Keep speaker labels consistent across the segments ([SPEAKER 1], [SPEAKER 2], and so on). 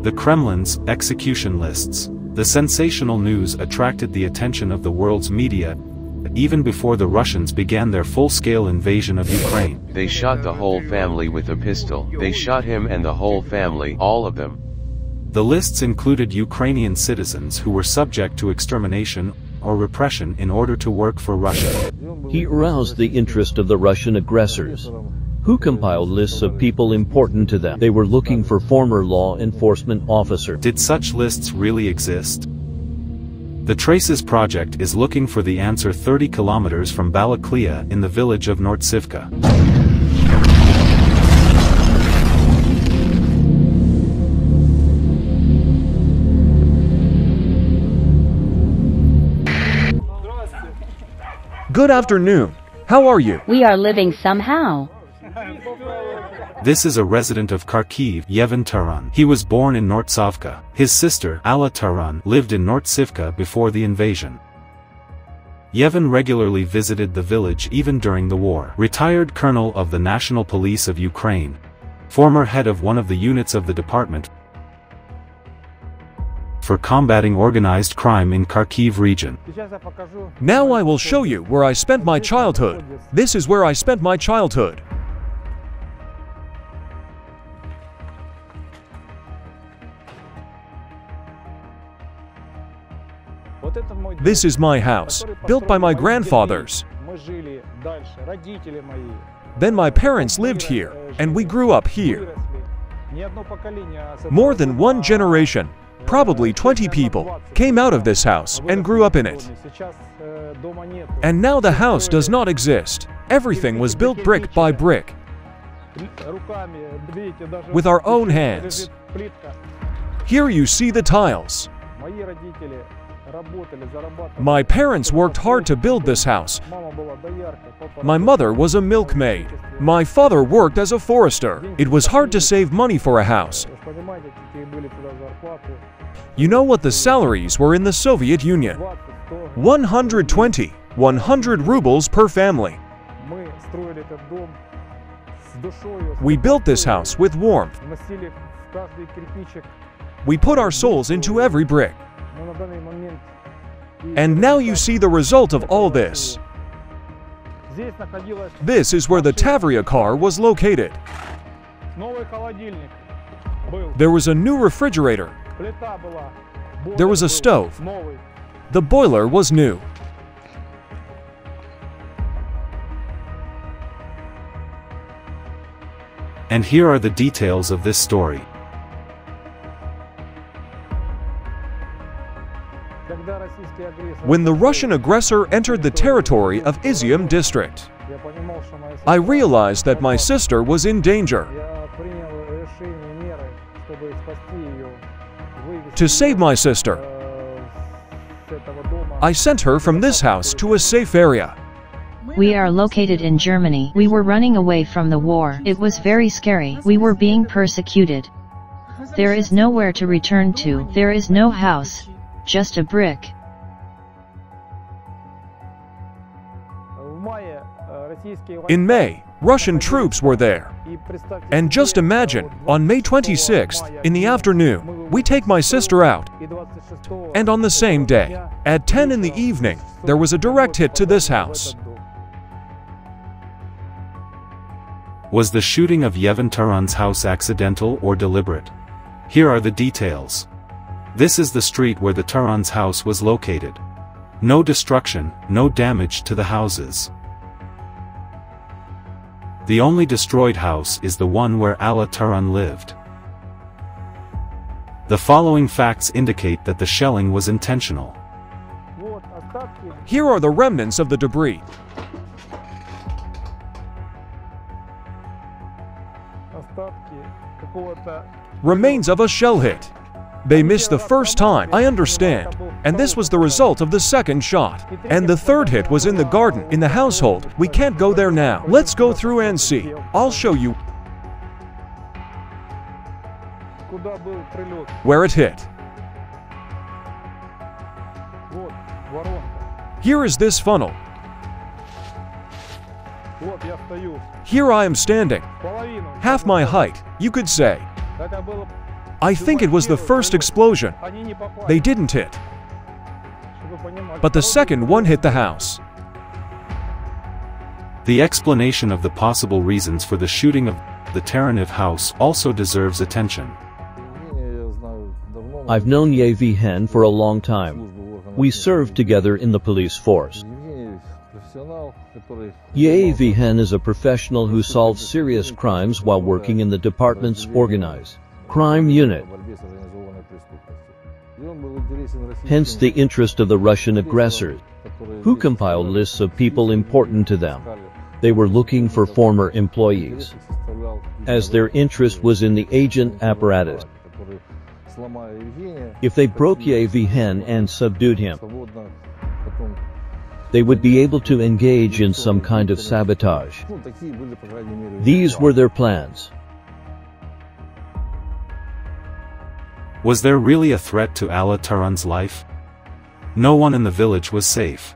[SPEAKER 1] The Kremlin's execution lists. The sensational news attracted the attention of the world's media, even before the Russians began their full-scale invasion of Ukraine.
[SPEAKER 2] They shot the whole family with a pistol. They shot him and the whole family, all of them.
[SPEAKER 1] The lists included Ukrainian citizens who were subject to extermination or repression in order to work for Russia.
[SPEAKER 3] He aroused the interest of the Russian aggressors, who compiled lists of people important to them. They were looking for former law enforcement officers.
[SPEAKER 1] Did such lists really exist? The Traces Project is looking for the answer 30 kilometers from Balaklia in the village of Nortsivka.
[SPEAKER 4] Good afternoon. How are you?
[SPEAKER 5] We are living somehow.
[SPEAKER 1] This is a resident of Kharkiv, Yevhen Taran. He was born in Nortsivka. His sister, Alla Taran, lived in Nortsivka before the invasion. Yevhen regularly visited the village even during the war. Retired colonel of the National Police of Ukraine. Former head of one of the units of the department for combating organized crime in Kharkiv region.
[SPEAKER 4] Now I will show you where I spent my childhood. This is where I spent my childhood. This is my house, built by my grandfathers. Then my parents lived here, and we grew up here. More than one generation, probably 20 people, came out of this house and grew up in it. And now the house does not exist. Everything was built brick by brick, with our own hands. Here you see the tiles. My parents worked hard to build this house. My mother was a milkmaid. My father worked as a forester. It was hard to save money for a house. You know what the salaries were in the Soviet Union? 100 rubles per family. We built this house with warmth. We put our souls into every brick. And now you see the result of all this. This is where the Tavria car was located. There was a new refrigerator. There was a stove. The boiler was new.
[SPEAKER 1] And here are the details of this story.
[SPEAKER 4] When the Russian aggressor entered the territory of Izium district, I realized that my sister was in danger. To save my sister, I sent her from this house to a safe area.
[SPEAKER 6] We are located in Germany. We were running away from the war. It was very scary. We were being persecuted. There is nowhere to return to. There is no house, just a brick.
[SPEAKER 4] In May, Russian troops were there. And just imagine, on May 26th, in the afternoon, we take my sister out. And on the same day, at 10 in the evening, there was a direct hit to this house.
[SPEAKER 1] Was the shooting of Yevhen Taran's house accidental or deliberate? Here are the details. This is the street where the Taran's house was located. No destruction, no damage to the houses. The only destroyed house is the one where Alla Taran lived. The following facts indicate that the shelling was intentional.
[SPEAKER 4] Here are the remnants of the debris. Remains of a shell hit. They missed the first time, I understand. And this was the result of the second shot. And the third hit was in the garden, in the household. We can't go there now. Let's go through and see. I'll show you where it hit. Here is this funnel. Here I am standing. Half my height, you could say. I think it was the first explosion. They didn't hit. But the second one hit the house.
[SPEAKER 1] The explanation of the possible reasons for the shooting of the Taran house also deserves attention.
[SPEAKER 3] I've known Yevhen for a long time. We served together in the police force. Yevhen is a professional who solves serious crimes while working in the department's organized crime unit. Hence the interest of the Russian aggressors, who compiled lists of people important to them. They were looking for former employees, as their interest was in the agent apparatus. If they broke Yevhen and subdued him, they would be able to engage in some kind of sabotage. These were their plans.
[SPEAKER 1] Was there really a threat to Alla Taran's life? No one in the village was safe.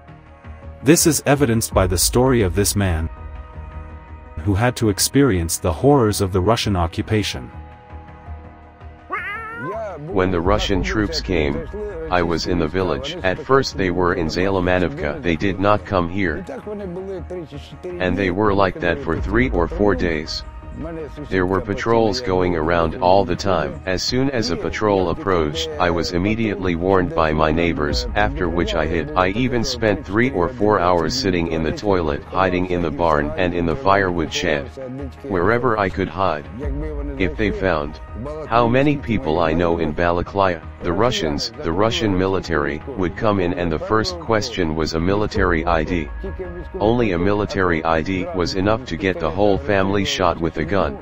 [SPEAKER 1] This is evidenced by the story of this man, who had to experience the horrors of the Russian occupation.
[SPEAKER 2] When the Russian troops came, I was in the village. At first they were in Zalamanovka. They did not come here. And they were like that for 3 or 4 days. There were patrols going around all the time. As soon as a patrol approached, I was immediately warned by my neighbors, after which I hid. I even spent 3 or 4 hours sitting in the toilet, hiding in the barn and in the firewood shed. Wherever I could hide. If they found how many people I know in Balaklia, the Russian military, would come in, and the first question was a military ID. Only a military ID was enough to get the whole family shot with a gun.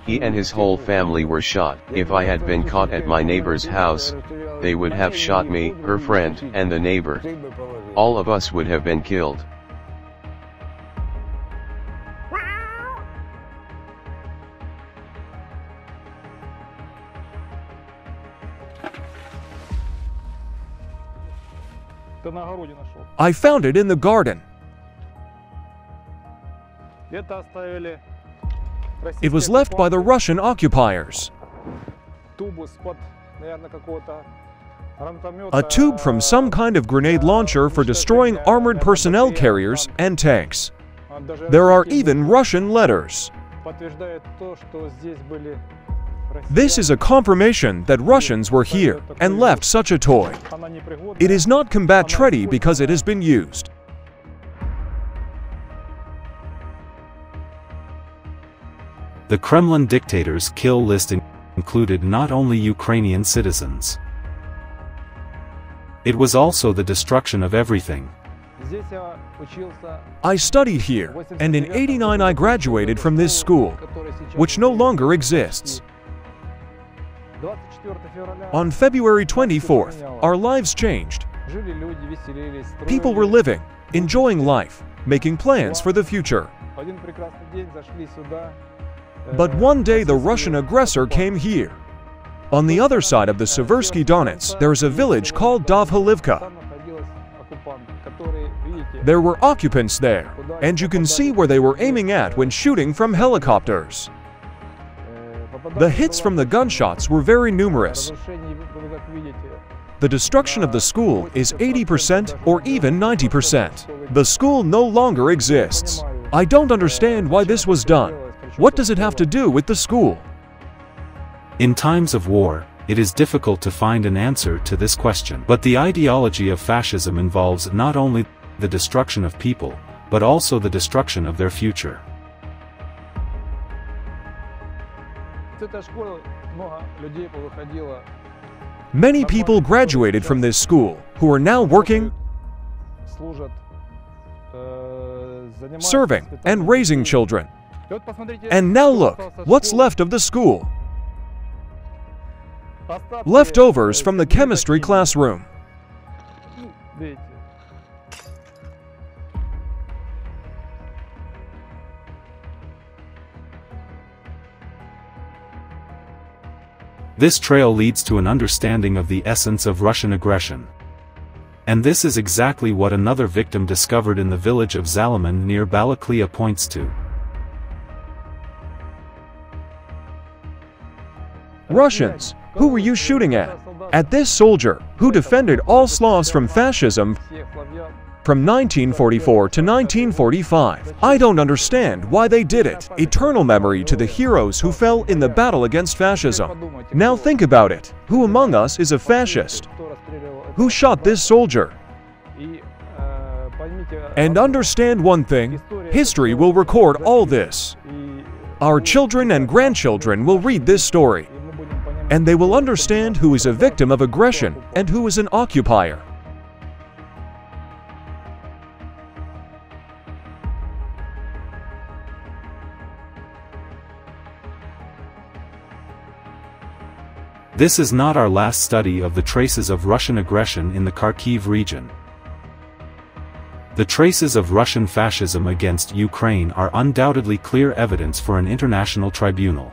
[SPEAKER 2] He and his whole family were shot. If I had been caught at my neighbor's house, they would have shot me, her friend, and the neighbor. All of us would have been killed.
[SPEAKER 4] I found it in the garden. It was left by the Russian occupiers. A tube from some kind of grenade launcher for destroying armored personnel carriers and tanks. There are even Russian letters. This is a confirmation that Russians were here and left such a toy. It is not combat-ready because it has been used.
[SPEAKER 1] The Kremlin dictator's kill list included not only Ukrainian citizens. It was also the destruction of everything.
[SPEAKER 4] I studied here, and in '89 I graduated from this school, which no longer exists. On February 24th, our lives changed. People were living, enjoying life, making plans for the future. But one day the Russian aggressor came here. On the other side of the Seversky Donets, there is a village called Dovhalivka. There were occupants there, and you can see where they were aiming at when shooting from helicopters. The hits from the gunshots were very numerous. The destruction of the school is 80% or even 90%. The school no longer exists. I don't understand why this was done. What does it have to do with the school?
[SPEAKER 1] In times of war, it is difficult to find an answer to this question. But the ideology of fascism involves not only the destruction of people, but also the destruction of their future.
[SPEAKER 4] Many people graduated from this school who are now working, serving, and raising children. And now look, what's left of the school? Leftovers from the chemistry classroom.
[SPEAKER 1] This trail leads to an understanding of the essence of Russian aggression. And this is exactly what another victim discovered in the village of Zalaman near Balaklia points to.
[SPEAKER 4] Russians, who were you shooting at? At this soldier, who defended all Slavs from fascism from 1944 to 1945. I don't understand why they did it. Eternal memory to the heroes who fell in the battle against fascism. Now think about it. Who among us is a fascist? Who shot this soldier? And understand one thing, history will record all this. Our children and grandchildren will read this story, and they will understand who is a victim of aggression and who is an occupier.
[SPEAKER 1] This is not our last study of the traces of Russian aggression in the Kharkiv region. The traces of Russian fascism against Ukraine are undoubtedly clear evidence for an international tribunal.